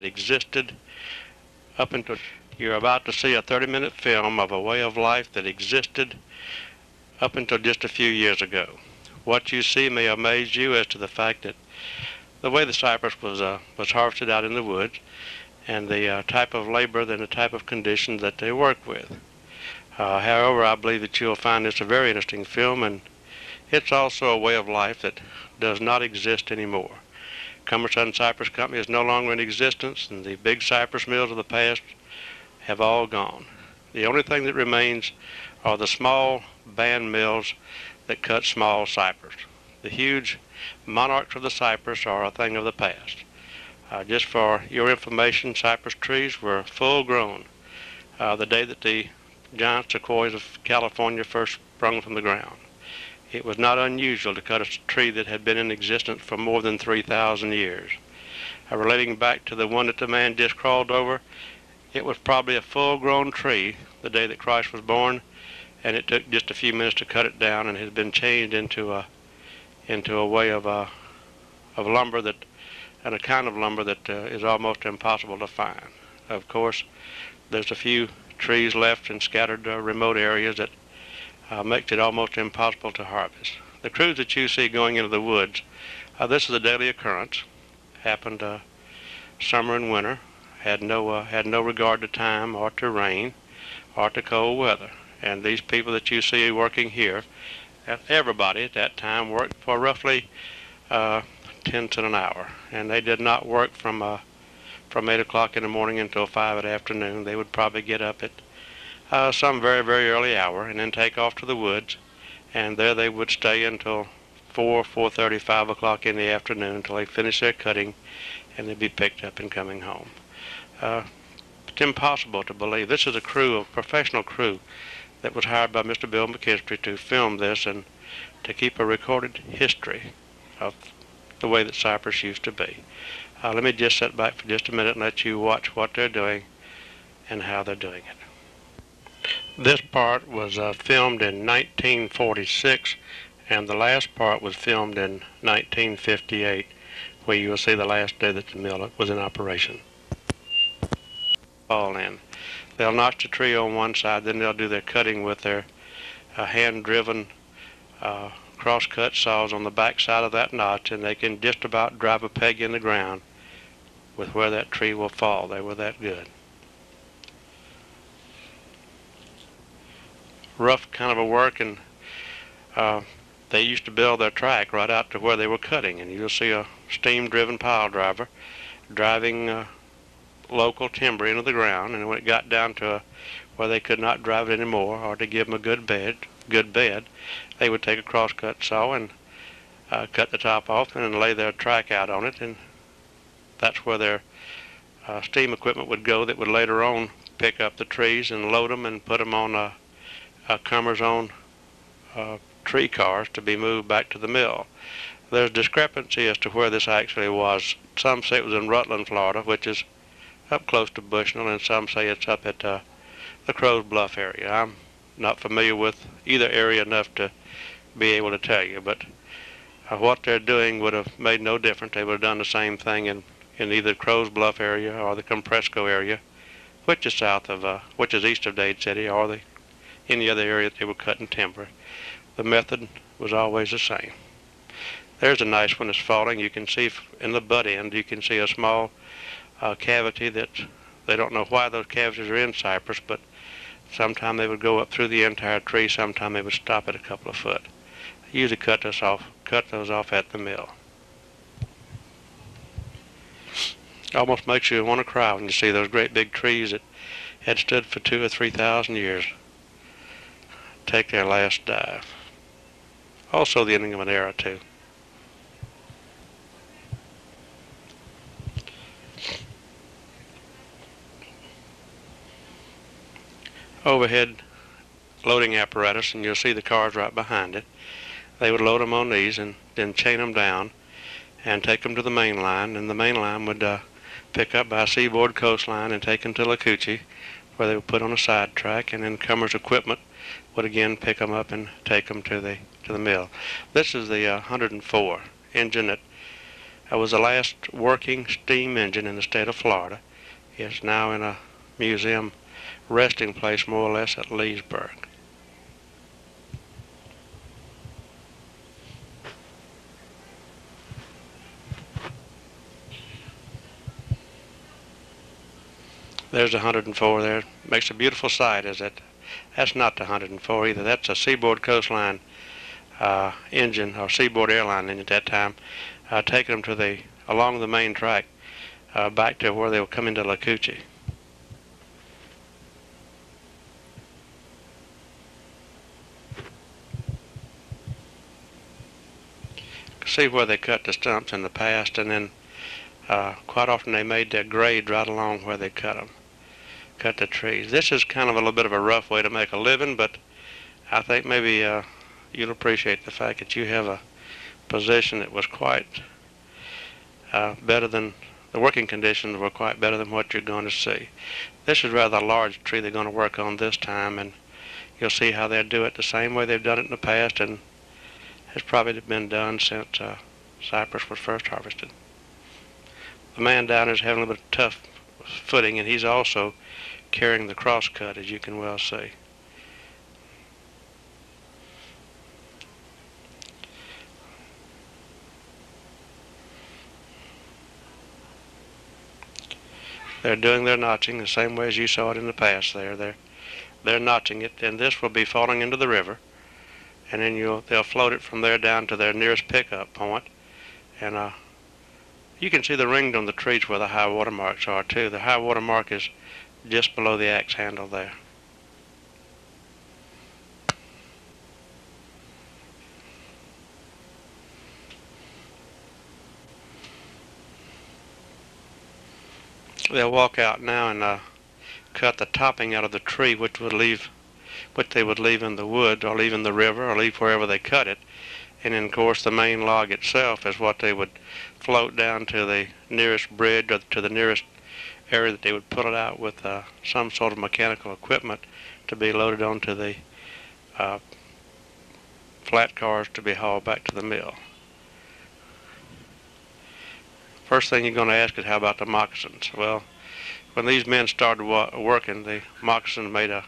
existed up until you're about to see a 30-minute film of a way of life that existed up until just a few years ago. What you see may amaze you as to the fact that the way the cypress was harvested out in the woods and the type of labor and the type of conditions that they work with. However, I believe that you'll find this a very interesting film, and it's also a way of life that does not exist anymore. Cummer Cypress Company is no longer in existence, and the big cypress mills of the past have all gone. The only thing that remains are the small band mills that cut small cypress. The huge monarchs of the cypress are a thing of the past. Just for your information, cypress trees were full grown the day that the giant sequoias of California first sprung from the ground. It was not unusual to cut a tree that had been in existence for more than 3,000 years. Relating back to the one that the man just crawled over, it was probably a full-grown tree the day that Christ was born, and it took just a few minutes to cut it down, and has been changed into a way of lumber and a kind of lumber that is almost impossible to find. Of course, there's a few trees left in scattered remote areas that makes it almost impossible to harvest. The crews that you see going into the woods, this is a daily occurrence. Happened summer and winter. Had no regard to time or to rain or to cold weather. And these people that you see working here, everybody at that time worked for roughly 10 cents an hour, and they did not work from 8 o'clock in the morning until 5 in the afternoon. They would probably get up at some very, very early hour and then take off to the woods, and there they would stay until 4:30, 5 o'clock in the afternoon until they finished their cutting, and they'd be picked up and coming home. It's impossible to believe. This is a professional crew that was hired by Mr. Bill McKinstry to film this and to keep a recorded history of the way that cypress used to be. Let me just sit back for just a minute and let you watch what they're doing and how they're doing it. This part was filmed in 1946, and the last part was filmed in 1958, where you will see the last day that the mill was in operation. All in. They'll notch the tree on one side, then they'll do their cutting with their hand-driven cross-cut saws on the back side of that notch, and they can just about drive a peg in the ground with where that tree will fall. They were that good. Rough kind of a work, and they used to build their track right out to where they were cutting, and you'll see a steam-driven pile driver driving local timber into the ground, and when it got down to where they could not drive it anymore, or to give them a good bed, they would take a cross-cut saw and cut the top off and then lay their track out on it, and that's where their steam equipment would go that would later on pick up the trees and load them and put them on Cummer's own tree cars to be moved back to the mill. There's discrepancy as to where this actually was. Some say it was in Rutland, Florida, which is up close to Bushnell, and some say it's up at the Crow's Bluff area. I'm not familiar with either area enough to be able to tell you, but what they're doing would have made no difference. They would have done the same thing in either Crow's Bluff area or the Compresco area, which is east of Dade City, or any other area that they were cutting timber. The method was always the same. There's a nice one that's falling. You can see in the butt end, you can see a small cavity that they don't know why those cavities are in cypress, but sometime they would go up through the entire tree, sometime they would stop at a couple of foot. They usually cut those off at the mill. Almost makes you want to cry when you see those great big trees that had stood for 2,000 or 3,000 years take their last dive. Also the ending of an era too. Overhead loading apparatus, and you'll see the cars right behind it. They would load them on these and then chain them down and take them to the main line, and the main line would pick up by Seaboard Coastline and take them to Lacoochee, where they would put on a side track, and then Cummer's equipment would again pick them up and take them to the mill. This is the 104 engine that That was the last working steam engine in the state of Florida. It's now in a museum resting place more or less at Leesburg. There's the 104 there. Makes a beautiful sight, is it? That's not the 104 either. That's a Seaboard Coastline engine, or Seaboard Airline engine at that time, taking them to along the main track back to where they were coming to Lacoochee. See where they cut the stumps in the past, and then quite often they made their grade right along where they cut the trees. This is kind of a little bit of a rough way to make a living, but I think maybe you'll appreciate the fact that you have a position that was quite better than, the working conditions were quite better than what you're going to see. This is rather a large tree they're going to work on this time, and you'll see how they'll do it the same way they've done it in the past, and has probably been done since cypress was first harvested. The man down there is having a little bit of tough footing, and he's also carrying the crosscut, as you can well see. They're doing their notching the same way as you saw it in the past there. They're notching it, and this will be falling into the river, and then they'll float it from there down to their nearest pickup point. And you can see the ring on the trees where the high water marks are too. The high water mark is just below the axe handle there. They'll walk out now and cut the topping out of the tree, which they would leave in the wood, or leave in the river, or leave wherever they cut it. And then, of course, the main log itself is what they would float down to the nearest bridge, or to the nearest area that they would put it out with some sort of mechanical equipment to be loaded onto the flat cars to be hauled back to the mill. First thing you're going to ask is, how about the moccasins? Well, when these men started working, the moccasins made a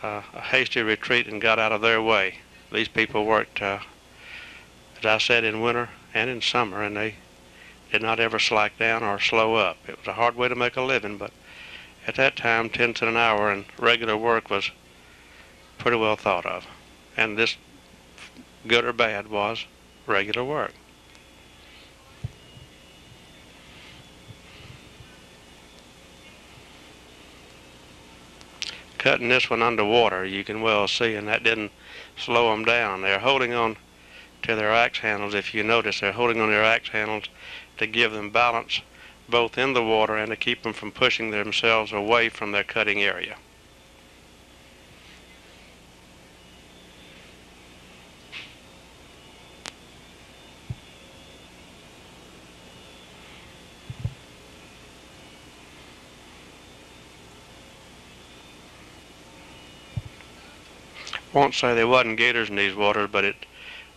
hasty retreat and got out of their way. These people worked, as I said, in winter and in summer, and they did not ever slack down or slow up. It was a hard way to make a living, but at that time, 10 cents an hour and regular work was pretty well thought of. And this, good or bad, was regular work. Cutting this one underwater, you can well see, and that didn't slow them down. They're holding on to their axe handles. If you notice, they're holding on their axe handles to give them balance both in the water and to keep them from pushing themselves away from their cutting area. Won't say there wasn't gators in these waters, but it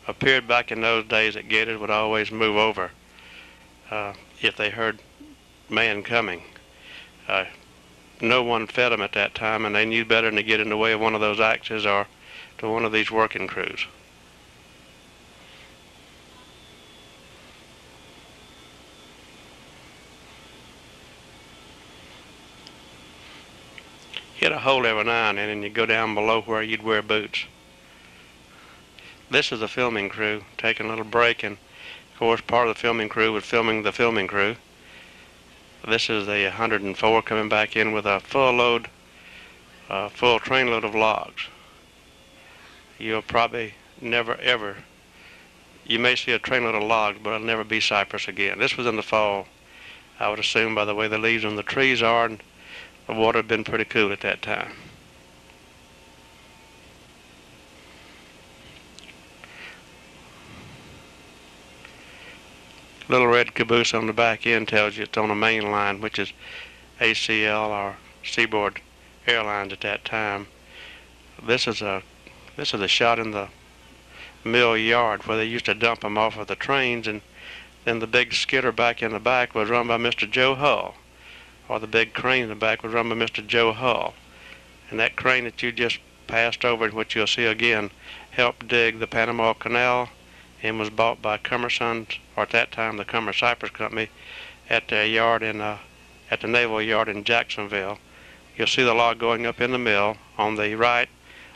appeared back in those days that gators would always move over if they heard man coming. No one fed them at that time, and they knew better than to get in the way of one of those axes or to one of these working crews. Hit a hole every now and then, and you go down below where you'd wear boots. This is the filming crew taking a little break, and of course part of the filming crew was filming the filming crew. This is the 104 coming back in with a full trainload of logs. You'll probably never ever, you may see a trainload of logs, but it'll never be cypress again. This was in the fall, I would assume, by the way the leaves on the trees are, and the water had been pretty cool at that time. Little red caboose on the back end tells you it's on a main line, which is ACL or Seaboard Airlines at that time. This is a shot in the mill yard where they used to dump them off of the trains, and Then the big skidder back in the back was run by Mr. Joe Hull, or the big crane in the back was run by Mr. Joe Hull. And that crane that you just passed over, which you'll see again, helped dig the Panama Canal and was bought by Cummer Sons, or at that time the Cummer Cypress Company, at their yard at the Naval Yard in Jacksonville. You'll see the log going up in the mill. On the right,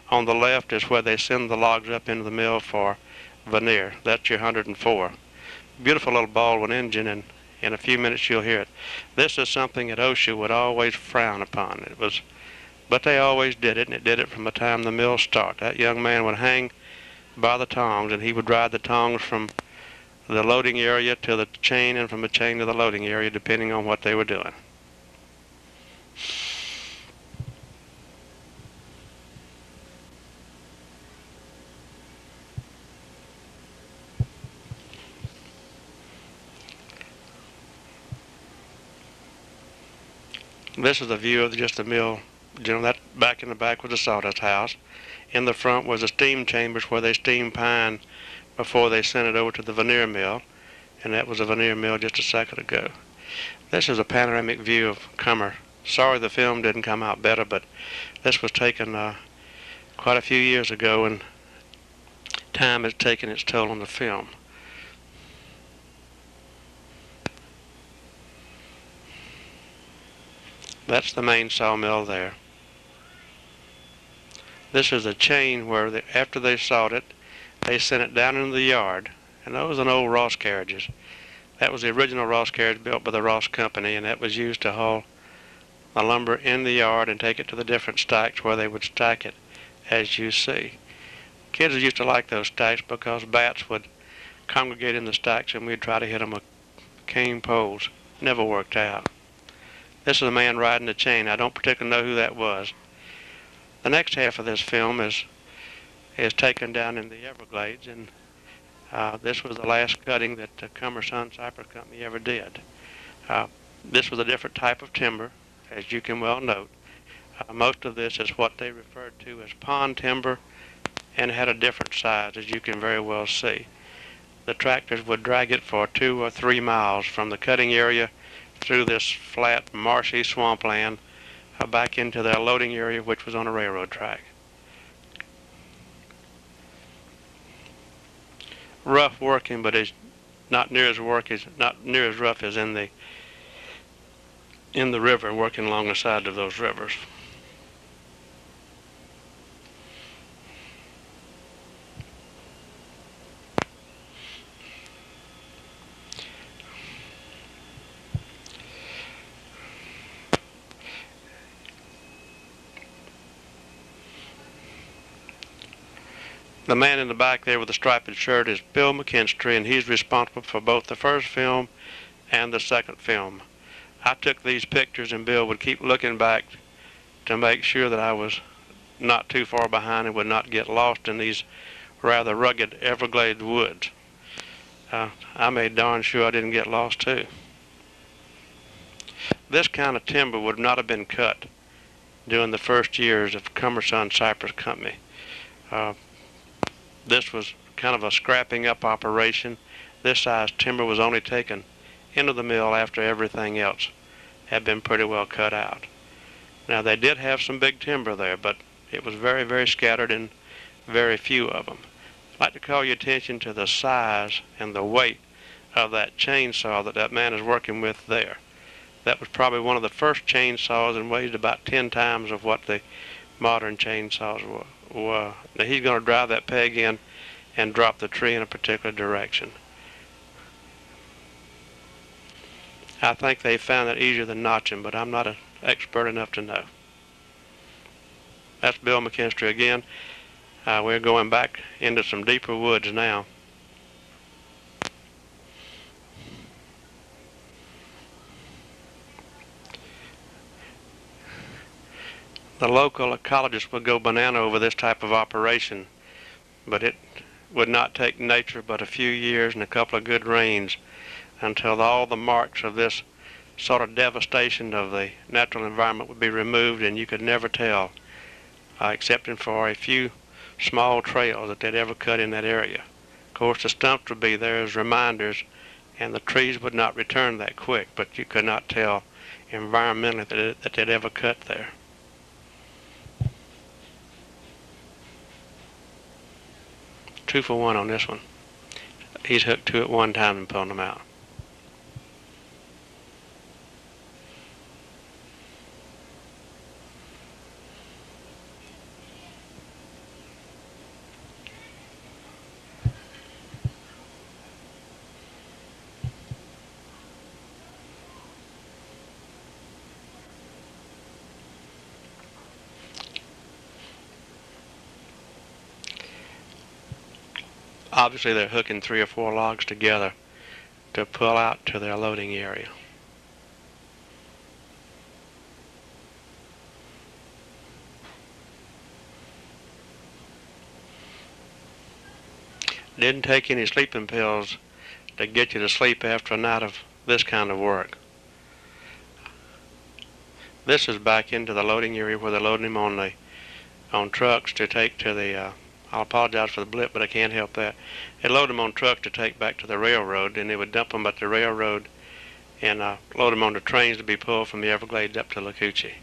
on the left is where they send the logs up into the mill for veneer. That's your 104. Beautiful little Baldwin engine, and in a few minutes you'll hear it. This is something that OSHA would always frown upon. But they always did it, and it did it from the time the mill started. That young man would hang by the tongs, and he would ride the tongs from the loading area to the chain, and from the chain to the loading area, depending on what they were doing. This is a view of just the mill. That back in the back was the sawdust house. In the front was the steam chambers where they steamed pine before they sent it over to the veneer mill, and that was a veneer mill just a second ago. This is a panoramic view of Cummer. Sorry the film didn't come out better, but this was taken quite a few years ago, and time has taken its toll on the film. That's the main sawmill there. This is a chain where after they sawed it, they sent it down into the yard, and those are old Ross carriages. That was the original Ross carriage built by the Ross Company, and that was used to haul the lumber in the yard and take it to the different stacks where they would stack it, as you see. Kids used to like those stacks because bats would congregate in the stacks, and we'd try to hit them with cane poles. Never worked out. This is a man riding the chain. I don't particularly know who that was. The next half of this film is taken down in the Everglades, and this was the last cutting that the Cummer Sons Cypress Company ever did. This was a different type of timber, as you can well note. Most of this is what they referred to as pond timber, and had a different size, as you can very well see. The tractors would drag it for 2 or 3 miles from the cutting area through this flat, marshy swampland back into their loading area, which was on a railroad track. Rough working, but it's not near as rough as in the river, working along the side of those rivers. The man in the back there with the striped shirt is Bill McKinstry, and he's responsible for both the first film and the second film. I took these pictures, and Bill would keep looking back to make sure that I was not too far behind and would not get lost in these rather rugged Everglades woods. I made darn sure I didn't get lost too. This kind of timber would not have been cut during the first years of Cummer Sons Cypress Company. This was kind of a scrapping up operation. This size timber was only taken into the mill after everything else had been pretty well cut out. Now they did have some big timber there, but it was very, very scattered and very few of them. I'd like to call your attention to the size and the weight of that chainsaw that man is working with there. That was probably one of the first chainsaws and weighed about 10 times of what the modern chainsaws were. Now he's going to drive that peg in and drop the tree in a particular direction. I think they found that easier than notching, but I'm not an expert enough to know. That's Bill McKinstry again. We're going back into some deeper woods now. The local ecologists would go banana over this type of operation, but it would not take nature but a few years and a couple of good rains until all the marks of this sort of devastation of the natural environment would be removed, and you could never tell, excepting for a few small trails that they'd ever cut in that area. Of course, the stumps would be there as reminders and the trees would not return that quick, but you could not tell environmentally that they'd ever cut there. Two for one on this one. He's hooked two at one time and pulling them out. Obviously they're hooking 3 or 4 logs together to pull out to their loading area. Didn't take any sleeping pills to get you to sleep after a night of this kind of work. This is back into the loading area where they're loading them on trucks to take to the I'll apologize for the blip, but I can't help that. They load them on trucks to take back to the railroad, and they would dump them at the railroad and load them on the trains to be pulled from the Everglades up to Lacoochee.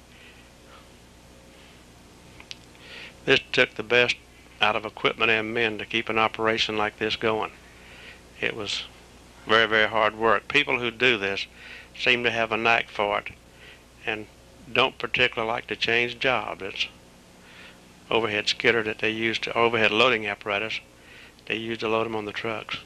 This took the best out of equipment and men to keep an operation like this going. It was very, very hard work. People who do this seem to have a knack for it and don't particularly like to change jobs. It's overhead skidder that they use to overhead loading apparatus they use to load them on the trucks.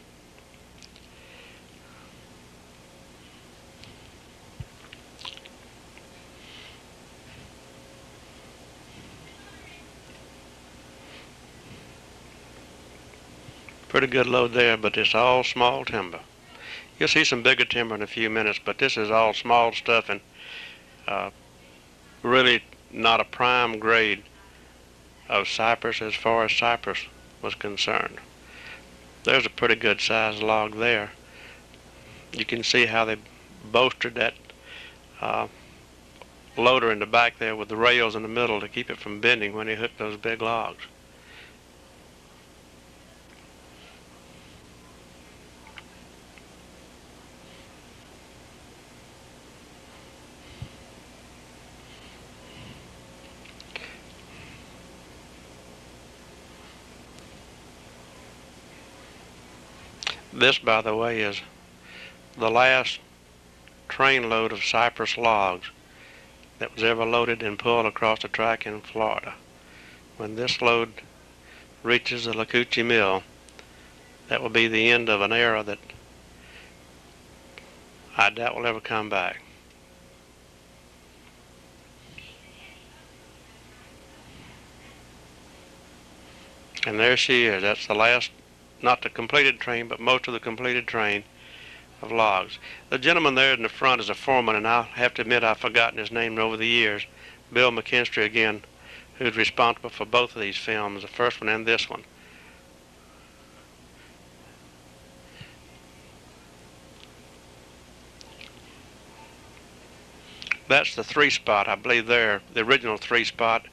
Pretty good load there, but it's all small timber. You'll see some bigger timber in a few minutes, but this is all small stuff and really not a prime grade of Cypress as far as Cypress was concerned. There's a pretty good sized log there. You can see how they bolstered that loader in the back there with the rails in the middle to keep it from bending when they hooked those big logs. This, by the way, is the last trainload of Cypress logs that was ever loaded and pulled across the track in Florida. When this load reaches the Lacoochee mill, that will be the end of an era that I doubt will ever come back. And there she is. That's the last, not the completed train, but most of the completed train of logs. The gentleman there in the front is a foreman, and I'll have to admit I've forgotten his name over the years. Bill McKinstry again, who's responsible for both of these films, the first one and this one. That's the 3-spot, I believe there, the original 3-spot,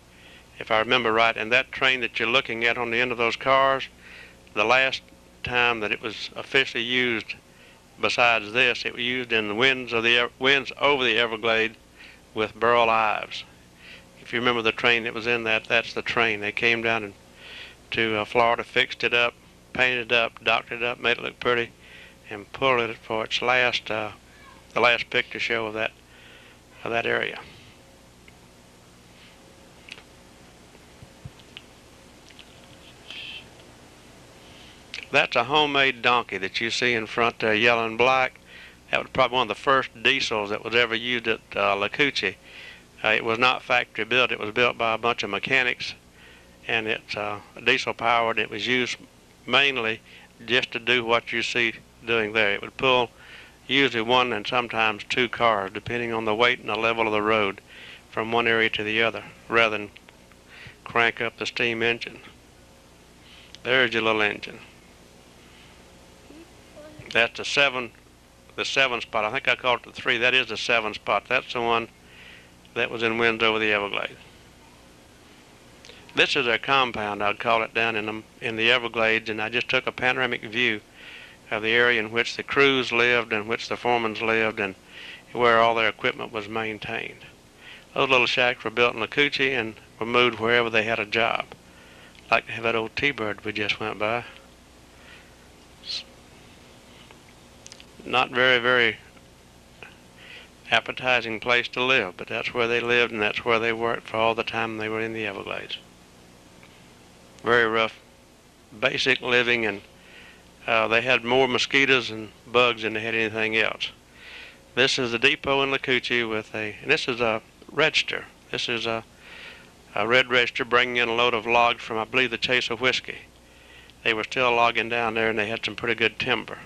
if I remember right. And that train that you're looking at on the end of those cars, the last time that it was officially used, besides this, it was used in the winds over the Everglades with burl ives. If you remember the train that was in that, that's the train. They came down to Florida, fixed it up, painted it up, doctored it up, made it look pretty, and pulled it for its last, the last picture show of that area. That's a homemade donkey that you see in front there, yellow and black. That was probably one of the first diesels that was ever used at Lacoochee. It was not factory built. It was built by a bunch of mechanics, and it's diesel powered. It was used mainly just to do what you see doing there. It would pull usually 1 and sometimes 2 cars, depending on the weight and the level of the road, from one area to the other, rather than crank up the steam engine. There's your little engine. That's the 7 spot. I think I called it the 3. That is the 7 spot. That's the one that was in winds over the Everglades. This is their compound, I'd call it, down in the Everglades, and I just took a panoramic view of the area in which the crews lived and which the foremans lived and where all their equipment was maintained. Those little shacks were built in Lacoochee and were moved wherever they had a job. Like that old T-bird we just went by. Not very appetizing place to live, but that's where they lived and that's where they worked for all the time they were in the Everglades. Very rough, basic living, and they had more mosquitoes and bugs than they had anything else. This is the depot in Lacoochee and this is a register. This is a red register bringing in a load of logs from, I believe, the Chase of Whiskey. They were still logging down there and they had some pretty good timber.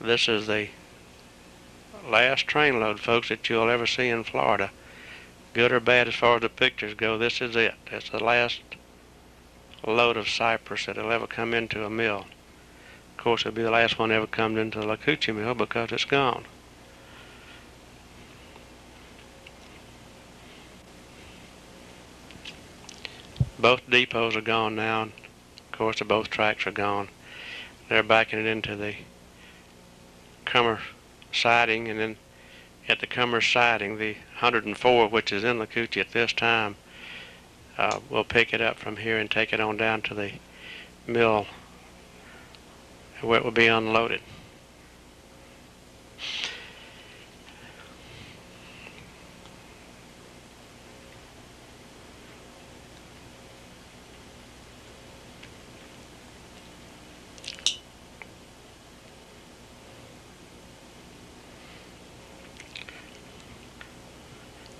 This is the last trainload, folks, that you'll ever see in Florida. Good or bad as far as the pictures go, this is it. It's the last load of cypress that'll ever come into a mill. Of course, it'll be the last one ever come into the Lacoochee mill because it's gone. Both depots are gone now, and of course both tracks are gone. They're backing it into the Cummer siding, and then at the Cummer siding, the 104, which is in Lacoochee at this time, we'll pick it up from here and take it on down to the mill where it will be unloaded.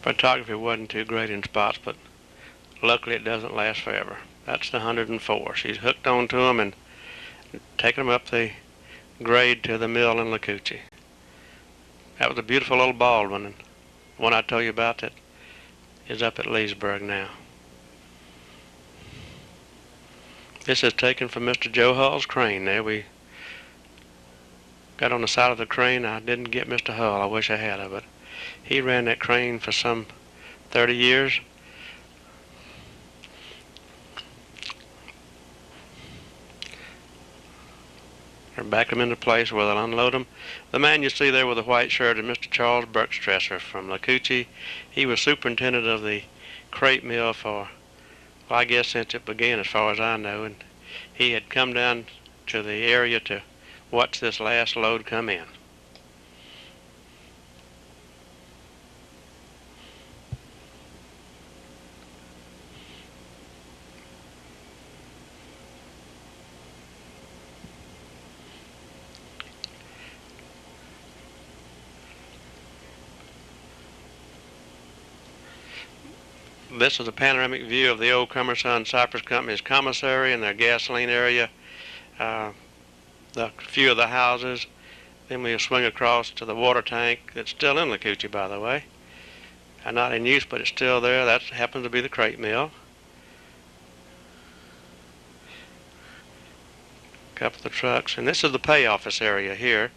Photography wasn't too great in spots, but luckily it doesn't last forever. That's the 104. She's hooked onto them and taking them up the grade to the mill in Lacoochee. That was a beautiful little bald one, and the one I told you about that is up at Leesburg now. This is taken from Mr. Joe Hull's crane there. We got on the side of the crane. I didn't get Mr. Hull. I wish I had, but he ran that crane for some 30 years. They're backing them into place where they'll unload them. The man you see there with the white shirt is Mr. Charles Bergstresser from Lacoochee. He was superintendent of the crepe mill for, well, I guess since it began, as far as I know, and he had come down to the area to watch this last load come in. This is a panoramic view of the old Cummer Cypress Company's commissary and their gasoline area, a few of the houses. Then we'll swing across to the water tank that's still in Lacoochee, by the way. Not in use, but it's still there. That happens to be the crepe mill. A couple of the trucks. And this is the pay office area here.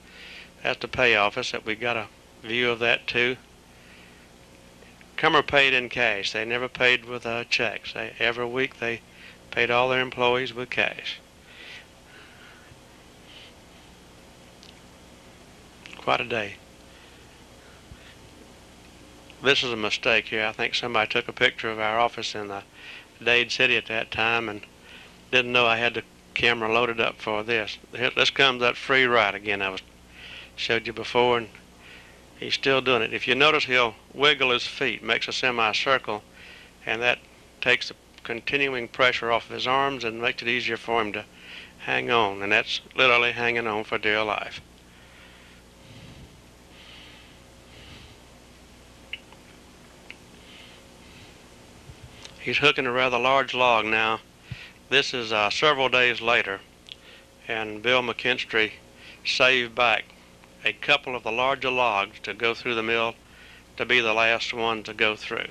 That's the pay office that we got a view of that too. Cummer paid in cash. They never paid with checks. Every week they paid all their employees with cash. Quite a day. This is a mistake here. I think somebody took a picture of our office in the Dade City at that time and didn't know I had the camera loaded up for this. This comes that free ride again I showed you before, and he's still doing it. If you notice, he'll wiggle his feet, makes a semicircle, and that takes the continuing pressure off of his arms and makes it easier for him to hang on, and that's literally hanging on for dear life. He's hooking a rather large log now. This is several days later, and Bill McKinstry saved back a couple of the larger logs to go through the mill to be the last one to go through.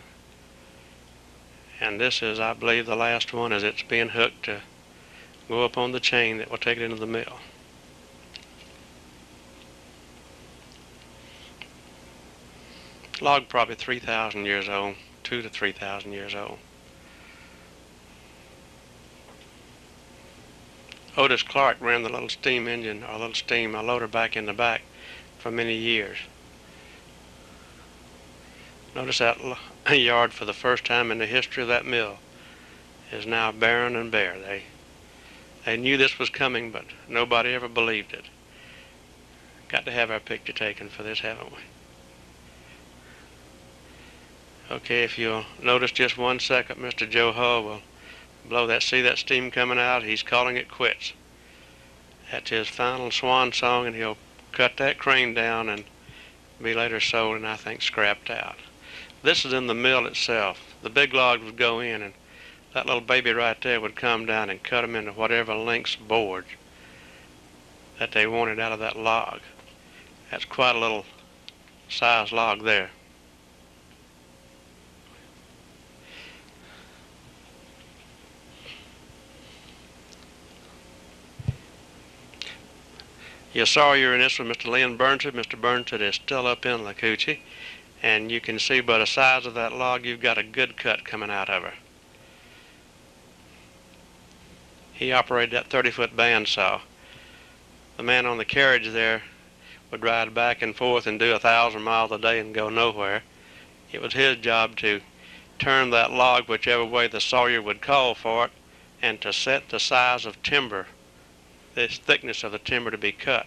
And this is, I believe, the last one as it's being hooked to go up on the chain that will take it into the mill. Log probably 3,000 years old, 2,000 to 3,000 years old. Otis Clark ran the little steam engine, or little steam loader back in the back for many years. Notice that yard, for the first time in the history of that mill, is now barren and bare. They knew this was coming, but nobody ever believed it. Got to have our picture taken for this, haven't we? Okay, if you'll notice just 1 second, Mr. Joe Hull will blow that. See that steam coming out? He's calling it quits. That's his final swan song, and he'll cut that crane down and be later sold and I think scrapped out. This is in the mill itself. The big logs would go in, and that little baby right there would come down and cut them into whatever lengths boards that they wanted out of that log. That's quite a little size log there. You saw you're in this with Mr. Lynn Burnsett. Mr. Burnsett is still up in Lacoochee, and you can see by the size of that log you've got a good cut coming out of her. He operated that 30-foot bandsaw. The man on the carriage there would ride back and forth and do 1,000 miles a day and go nowhere. It was his job to turn that log whichever way the sawyer would call for it, and to set the size of timber, the thickness of the timber to be cut.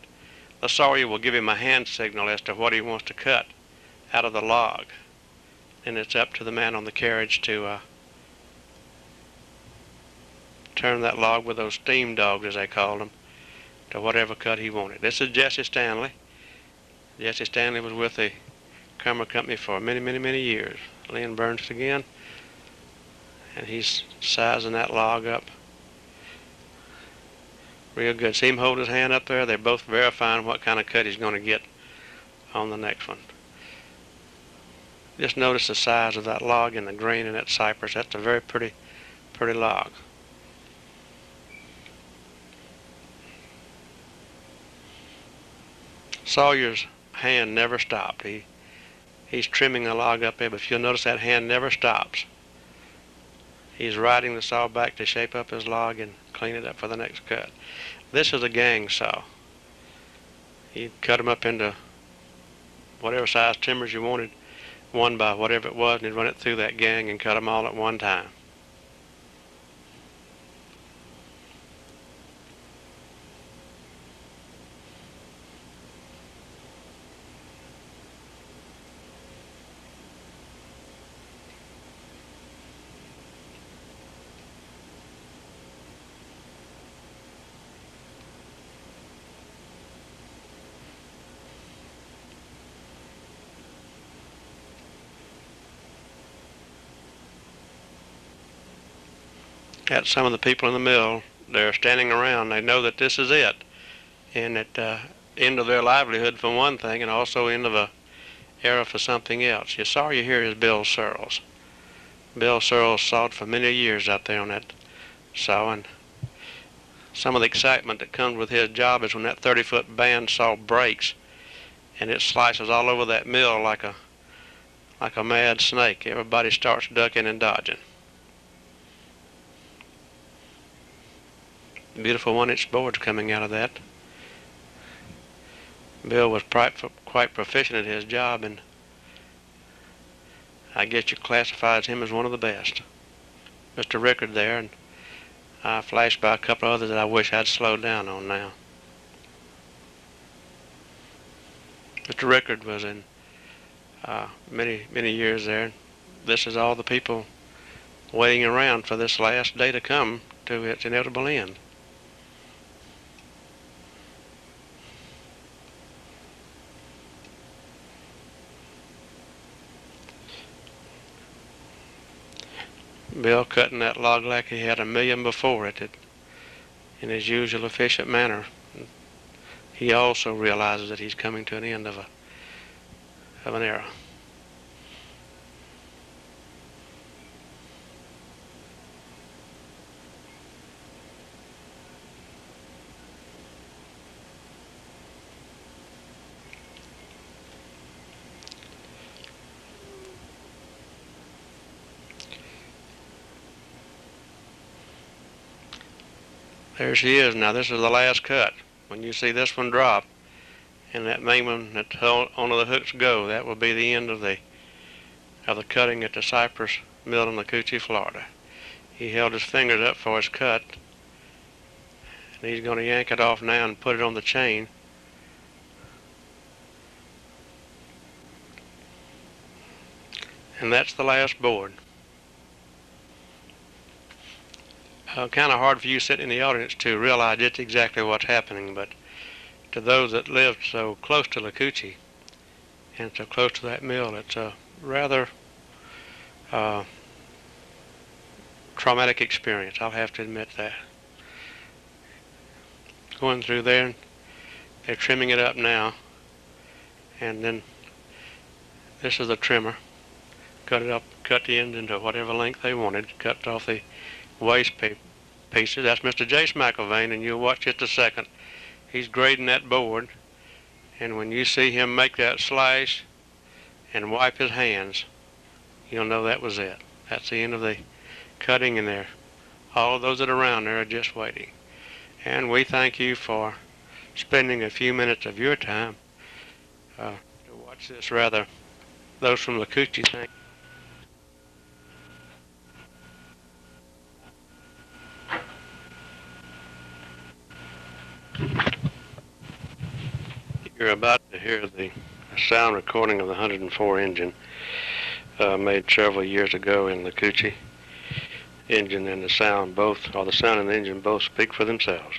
The sawyer will give him a hand signal as to what he wants to cut out of the log, and it's up to the man on the carriage to turn that log with those steam dogs, as they called them, to whatever cut he wanted. This is Jesse Stanley. Jesse Stanley was with the Cummer Company for many, many, many years. Lynn Burns again, and he's sizing that log up real good. See him hold his hand up there? They're both verifying what kind of cut he's going to get on the next one. Just notice the size of that log and the grain in that cypress. That's a very pretty log. Sawyer's hand never stopped. He's trimming the log up there, but if you'll notice, that hand never stops. He's riding the saw back to shape up his log and clean it up for the next cut. This is a gang saw. He'd cut them up into whatever size timbers you wanted, one by whatever it was, and he'd run it through that gang and cut them all at one time. Got some of the people in the mill, they're standing around. They know that this is it, and that end of their livelihood for one thing, and also end of a era for something else. You saw you here is Bill Searles. Bill Searles sawed for many years out there on that saw, and some of the excitement that comes with his job is when that 30-foot bandsaw breaks and it slices all over that mill like a mad snake. Everybody starts ducking and dodging. Beautiful 1-inch boards coming out of that. Bill was quite proficient at his job, and I guess you classify him as one of the best. Mr. Rickard there, and I flashed by a couple of others that I wish I'd slowed down on now. Mr. Rickard was in many years there. This is all the people waiting around for this last day to come to its inevitable end. Bill cutting that log like he had 1,000,000 before it in his usual efficient manner. He also realizes that he's coming to an end of an era. There she is. Now this is the last cut. When you see this one drop and that main one that onto the hooks go, that will be the end of the cutting at the Cypress mill in Lacoochee, Florida. He held his fingers up for his cut, and he's going to yank it off now and put it on the chain. And that's the last board. Kind of hard for you sitting in the audience to realize just exactly what's happening, but to those that lived so close to Lacoochee and so close to that mill, it's a rather traumatic experience. I'll have to admit that. Going through there, they're trimming it up now, and then this is a trimmer. Cut it up, cut the end into whatever length they wanted, cut off the waste pieces. That's Mr. Jace McIlvain, and you'll watch just a second. He's grading that board, and when you see him make that slash and wipe his hands, you'll know that was it. That's the end of the cutting, and there. All of those that are around there are just waiting. And we thank you for spending a few minutes of your time to watch this. Rather, those from Lacoochee, thank you. You're about to hear the sound recording of the 104 engine made several years ago in Lacoochee. Engine and the sound both, or the sound and the engine both speak for themselves.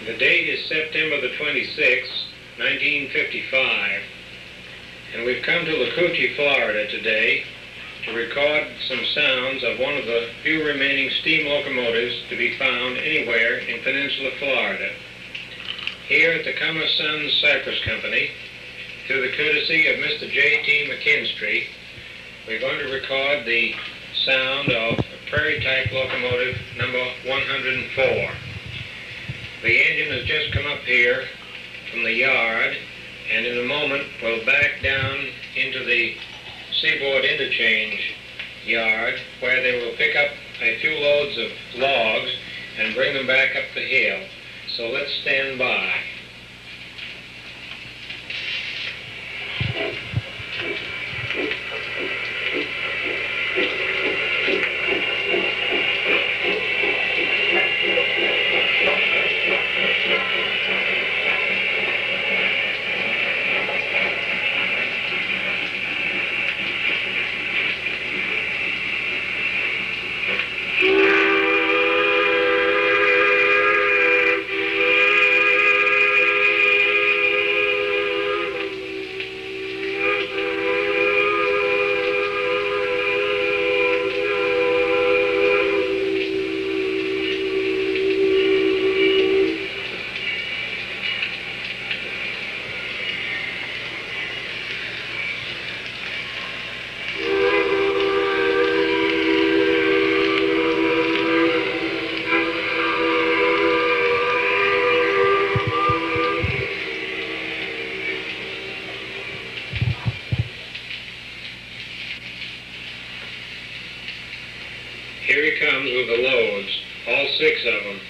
The date is September the 26th, 1955, and we've come to Lacoochee, Florida today to record some sounds of one of the few remaining steam locomotives to be found anywhere in Peninsula, Florida. Here at the Cummer Cypress Company, through the courtesy of Mr. J.T. McKinstry, we're going to record the sound of a prairie-type locomotive number 104. The engine has just come up here from the yard, and in a moment will back down into the Seaboard Interchange yard, where they will pick up a few loads of logs and bring them back up the hill. So let's stand by. Here he comes with the loads, all 6 of them.